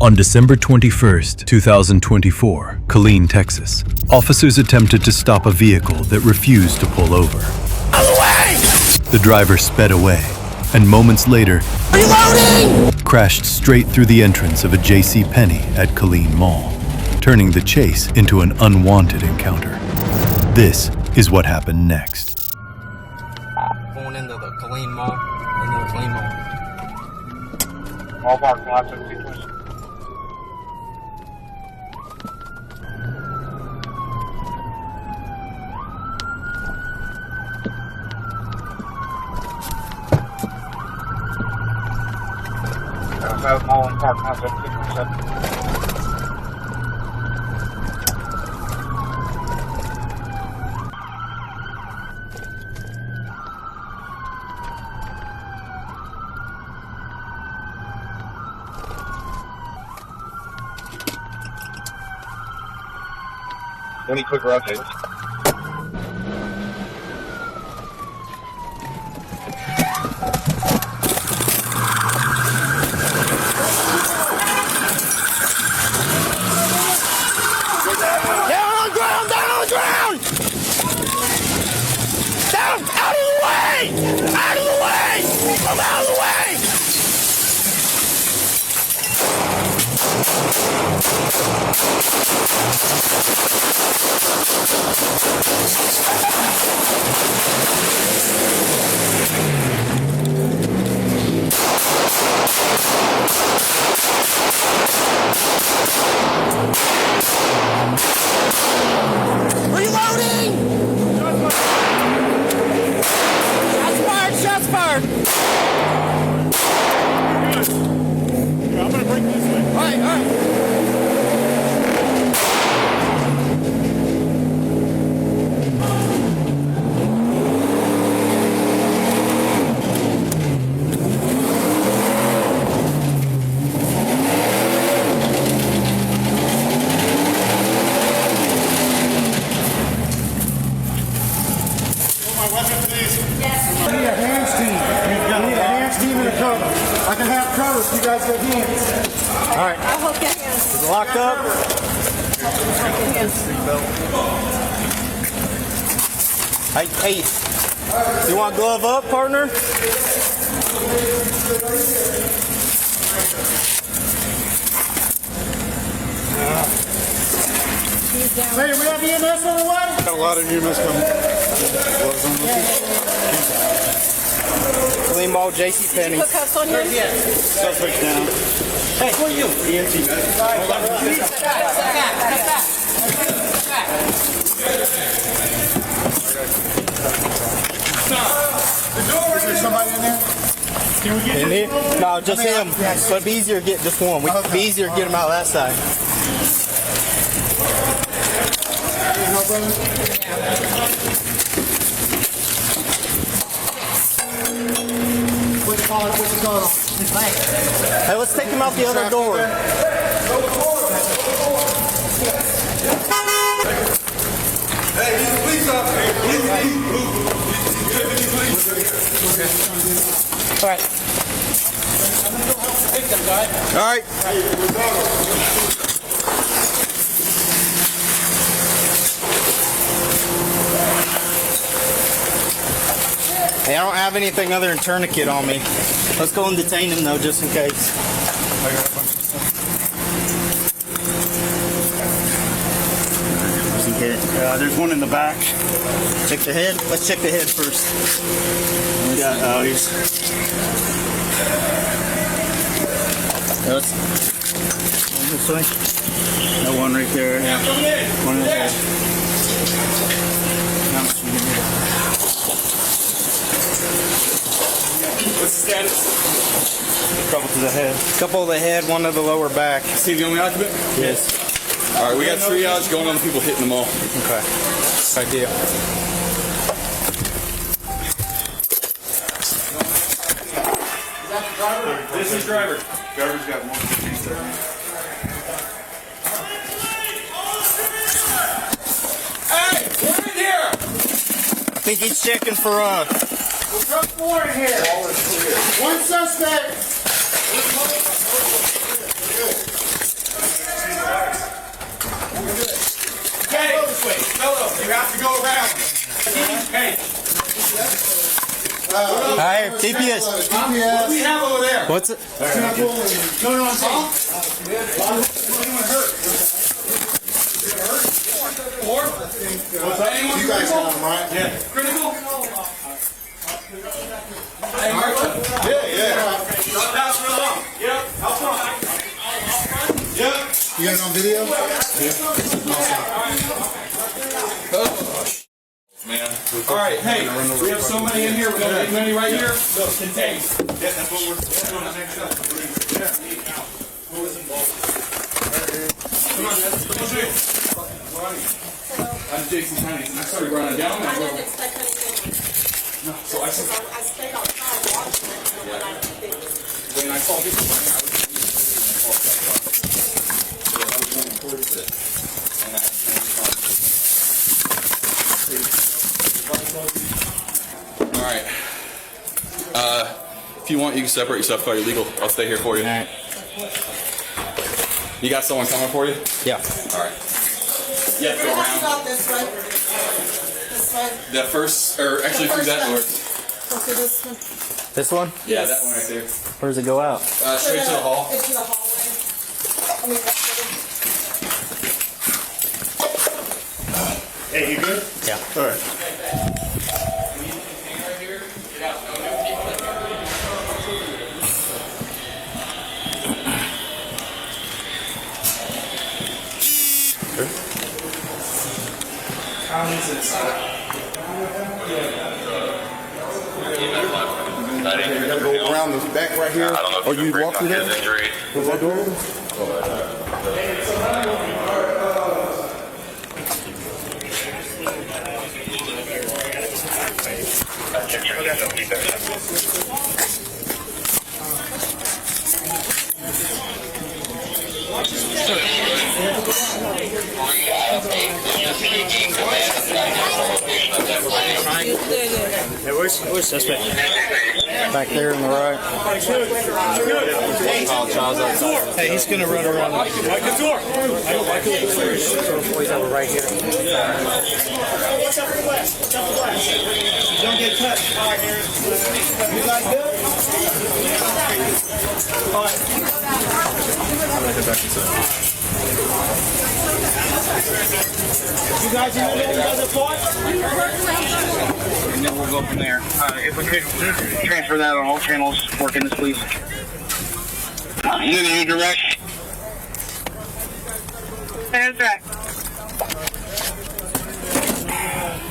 On December 21st, 2024, Killeen, Texas, officers attempted to stop a vehicle that refused to pull over. Out of the way! The driver sped away, and moments later, Reloading! crashed straight through the entrance of a JCPenney at Killeen Mall, turning the chase into an unwanted encounter. This is what happened next. Going into the Killeen Mall. All parking lots and features. South Mall and parking lots and features. Any quick rotates? Down on the ground! Down on the ground! Down! Out of the way! Out of the way! I'm out of the way! Reloading! Shots fired! Shots fired! I'm gonna break this way. All right. My weapon, please. I need a hands team. I need a hands team and a cover. I can have cover if you guys get hands. All right. I'll hold your hands. Is it locked up? Hey, you want glove up, partner? Hey, we have EMS on the way? Got a lot of EMS coming. Killeen Mall, JCPenney. Put cuffs on him? Suspect down. Hey, who are you? EMT. Is there somebody in there? Can we get In here? No, just him. So it'd be easier to get just one. It'd be easier to get him out that side. No, brother? What's it called? Hey, let's take him out the other door. Hey, he's a police officer. All right. All right. Hey, I don't have anything other than tourniquet on me. Let's go and detain him though, just in case. I got a bunch of stuff. There's one in the back. Check the head. Let's check the head first. We got, he's... Yeah, let's this way. That one right there. One in there. What's the status? Trouble to the head. Couple of the head, one of the lower back. See the only occupant? Yes. All right, we got triage going on the people hitting them all. Okay. Idea. This is driver. Driver's got more things there. Hey, we're in here. I think he's checking for We've got 4 in here. One suspect. Hi, DPS. What do we have over there? What's it? No, I'm saying. You guys got them, right? Yeah. Critical? Yeah. Pass real long. Yep. Out front. Yep. You guys on video? Man. All right, hey, we have somebody in here. We got many right here. So contain. Yeah, that's what we're doing. Next up. Who is involved? Come on, guys. Come on, Jay. I'm JCPenney. I started running down. I didn't expect anything. No, so I said. I stayed outside watching it when I did this. When I saw this one, I was running towards it. And I all right. If you want, you can separate yourself by your legal. I'll stay here for you. All right. You got someone coming for you? Yeah. All right. Yeah, go It has to around. go this way. This way. That first, or actually through that door. Go through this one. This one? Yeah, that one right there. Where does it go out? Straight to the hall. Into the hallway. I mean, Hey, you good? Yeah. All right. You gotta go around the back right here. Or you walk through that? Was that door open? Hey, where's suspect? Back there on the right. Hey, he's gonna run around. Like the door. He's over right here. Watch out for the glass. Watch out for the glass. Don't get cut. All right, Aaron. You guys good? All right. I'm gonna head back inside. You guys remember you guys are fought? And then we'll go from there. If we could transfer that on all channels, working this, please. You direct. There's direct.